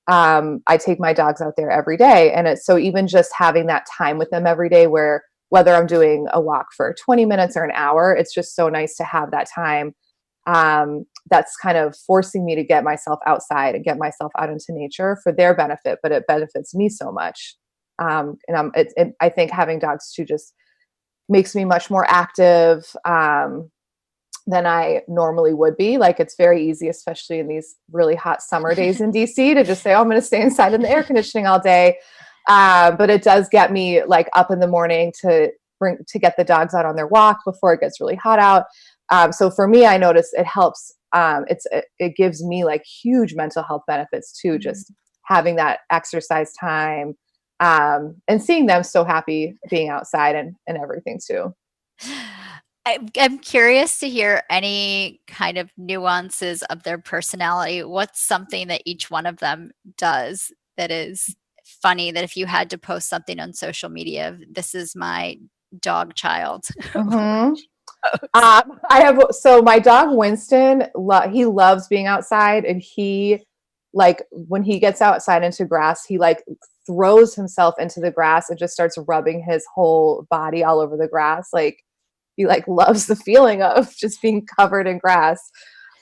I take my dogs out there every day. And it's so even just having that time with them every day, where whether I'm doing a walk for 20 minutes or an hour, it's just so nice to have that time. That's kind of forcing me to get myself outside and get myself out into nature for their benefit, but it benefits me so much. I think having dogs too just makes me much more active than I normally would be. Like it's very easy, especially in these really hot summer days in DC, to just say, oh, I'm going to stay inside in the air conditioning all day. But it does get me like up in the morning to get the dogs out on their walk before it gets really hot out. So for me, I notice it helps. It gives me like huge mental health benefits too, just having that exercise time, and seeing them so happy being outside and everything too. I'm curious to hear any kind of nuances of their personality. What's something that each one of them does that is funny, that if you had to post something on social media, this is my dog child? So my dog Winston, he loves being outside, and he like when he gets outside into grass, he like throws himself into the grass and just starts rubbing his whole body all over the grass. Like he like loves the feeling of just being covered in grass.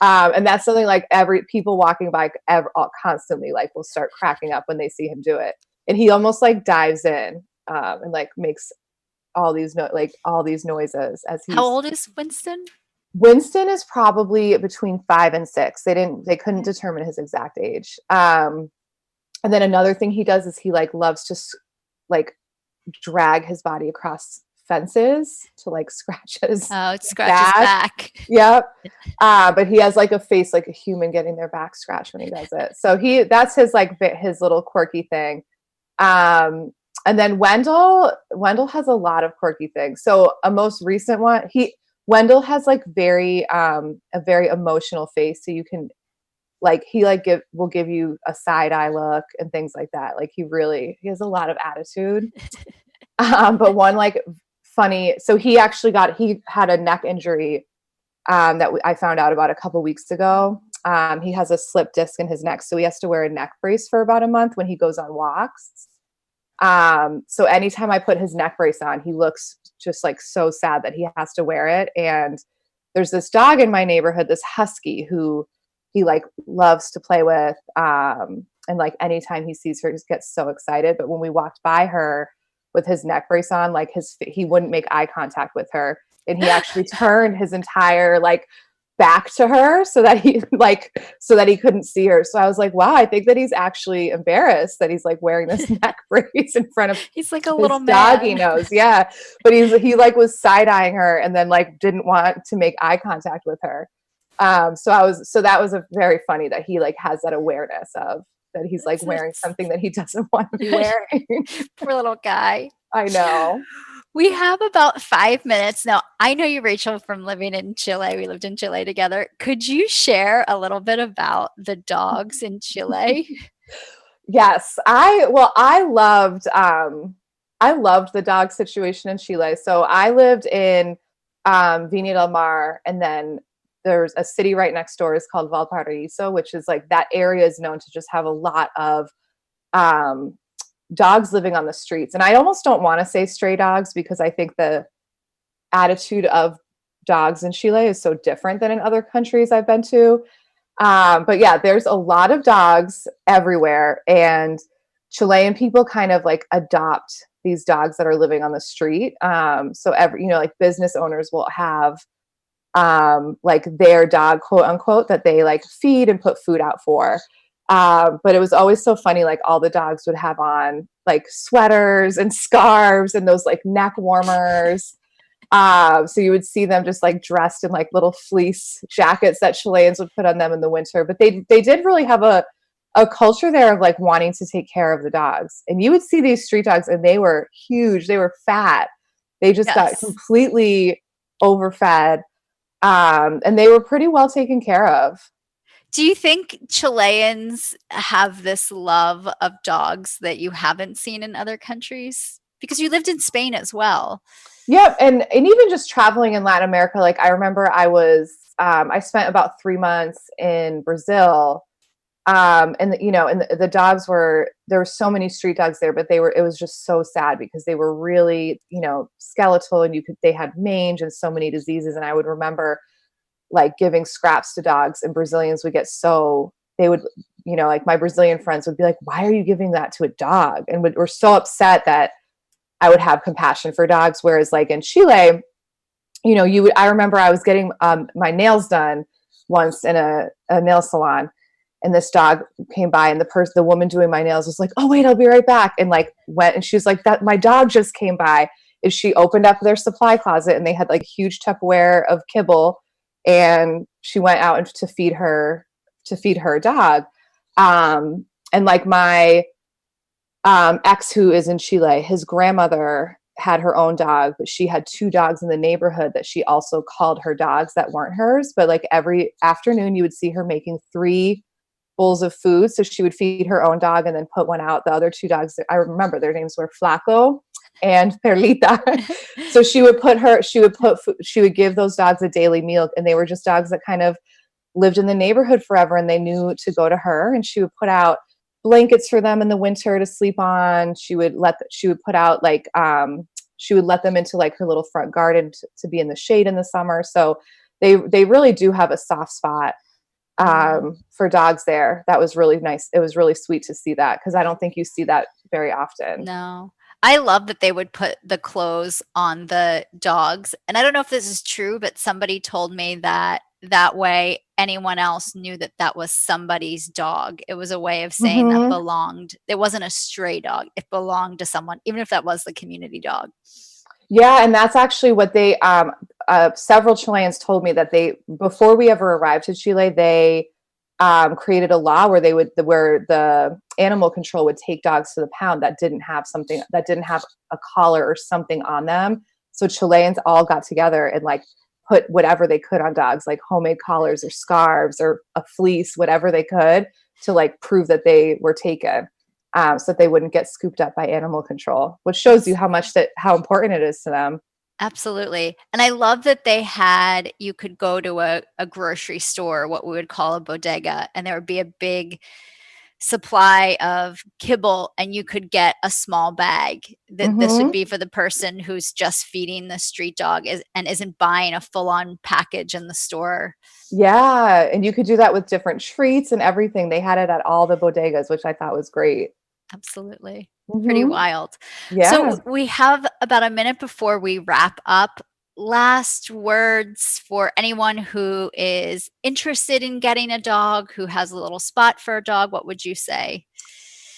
And that's something like people walking by constantly like will start cracking up when they see him do it. And he almost like dives in and like makes all these noises as he's. How old is Winston? Winston is probably between 5 and 6. They couldn't determine his exact age. And then another thing he does is he like loves to like drag his body across fences to like scratch his back. Yep. But he has like a face like a human getting their back scratched when he does it. So that's his like his little quirky thing. And then Wendell has a lot of quirky things. So a most recent one, Wendell has like a very emotional face. So you can like, he like will give you a side eye look and things like that. Like he has a lot of attitude. But one like funny, so he had a neck injury that I found out about a couple weeks ago. He has a slip disc in his neck. So he has to wear a neck brace for about a month when he goes on walks. So anytime I put his neck brace on, he looks just like so sad that he has to wear it. And there's this dog in my neighborhood, this husky, who he like loves to play with. And like anytime he sees her, he just gets so excited. But when we walked by her with his neck brace on, like he wouldn't make eye contact with her. And he actually turned his entire like back to her so that he couldn't see her. So I was like, wow, I think that he's actually embarrassed that he's like wearing this neck brace in front of he's like a little dog man. he knows. Yeah. But he like was side-eyeing her and then like didn't want to make eye contact with her. So that was a very funny that he like has that awareness of that he's like wearing something that he doesn't want to be wearing. Poor little guy. I know. We have about 5 minutes. Now, I know you, Rachel, from living in Chile. We lived in Chile together. Could you share a little bit about the dogs in Chile? Yes. I loved the dog situation in Chile. So I lived in Viña del Mar, and then there's a city right next door is called Valparaiso, which is like that area is known to just have a lot of dogs living on the streets. And I almost don't want to say stray dogs because I think the attitude of dogs in Chile is so different than in other countries I've been to. But yeah, there's a lot of dogs everywhere, and Chilean people kind of like adopt these dogs that are living on the street. So like business owners will have like their dog, quote unquote, that they like feed and put food out for. But it was always so funny. Like all the dogs would have on like sweaters and scarves and those like neck warmers. So you would see them just like dressed in like little fleece jackets that Chileans would put on them in the winter. But they did really have a culture there of like wanting to take care of the dogs. And you would see these street dogs and they were huge. They were fat. They just got completely overfed. And they were pretty well taken care of. Do you think Chileans have this love of dogs that you haven't seen in other countries? Because you lived in Spain as well. Yeah, and even just traveling in Latin America, like I remember I spent about 3 months in Brazil, and the dogs there were so many street dogs there, but it was just so sad because they were really, skeletal, and they had mange and so many diseases. And I would remember like giving scraps to dogs, and Brazilians would they would, like my Brazilian friends would be like, why are you giving that to a dog? And were so upset that I would have compassion for dogs. Whereas like in Chile, I remember I was getting my nails done once in a nail salon, and this dog came by, and the woman doing my nails was like, oh wait, I'll be right back. And like went, and she was like, that my dog just came by. And she opened up their supply closet, and they had like a huge Tupperware of kibble, and she went out to feed her dog. And like my ex, who is in Chile, his grandmother had her own dog, but she had 2 dogs in the neighborhood that she also called her dogs that weren't hers. But like every afternoon you would see her making 3 bowls of food. So she would feed her own dog and then put one out. The other 2 dogs, I remember their names were Flaco and Perlita. So she would give those dogs a daily meal, and they were just dogs that kind of lived in the neighborhood forever, and they knew to go to her, and she would put out blankets for them in the winter to sleep on. She would put out like she would let them into like her little front garden to be in the shade in the summer. So they really do have a soft spot for dogs there. That was really nice. It was really sweet to see that, because I don't think you see that very often. No. I love that they would put the clothes on the dogs. And I don't know if this is true, but somebody told me that way anyone else knew that was somebody's dog. It was a way of saying that belonged. It wasn't a stray dog. It belonged to someone, even if that was the community dog. Yeah, and that's actually what they several Chileans told me, that before we ever arrived to Chile, they created a law where where the animal control would take dogs to the pound that didn't have a collar or something on them. So Chileans all got together and like put whatever they could on dogs, like homemade collars or scarves or a fleece, whatever they could, to like prove that they were taken, so that they wouldn't get scooped up by animal control, which shows you how important it is to them. Absolutely. And I love that you could go to a grocery store, what we would call a bodega, and there would be a big supply of kibble, and you could get a small bag that this would be for the person who's just feeding the street dog and isn't buying a full-on package in the store. Yeah, and you could do that with different treats and everything. They had it at all the bodegas, which I thought was great. Absolutely. Pretty wild. Yeah. So we have about a minute before we wrap up. Last words for anyone who is interested in getting a dog, who has a little spot for a dog. What would you say?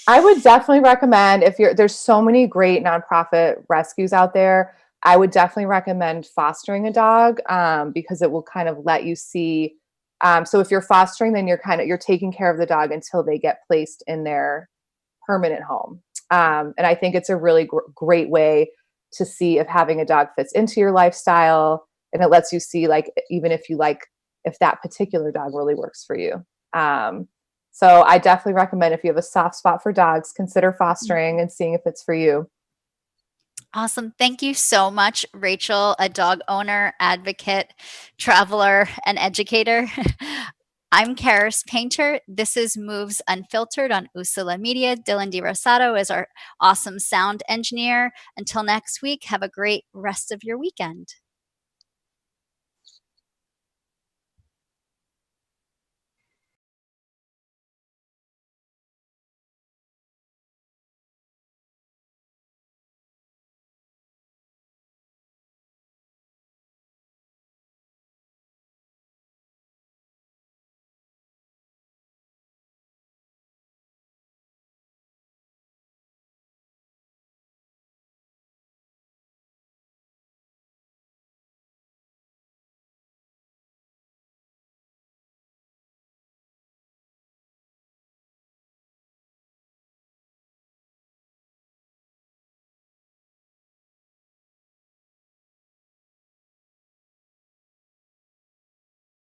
I would definitely recommend, there's so many great nonprofit rescues out there. I would definitely recommend fostering a dog, because it will kind of let you see. So if you're fostering, then you're taking care of the dog until they get placed in their permanent home. And I think it's a really great way to see if having a dog fits into your lifestyle, and it lets you see like, even if that particular dog really works for you. So I definitely recommend, if you have a soft spot for dogs, consider fostering and seeing if it's for you. Awesome. Thank you so much, Rachel, a dog owner, advocate, traveler, and educator. I'm Karis Painter. This is Moves Unfiltered on Usula Media. Dylan DiRosato is our awesome sound engineer. Until next week, have a great rest of your weekend.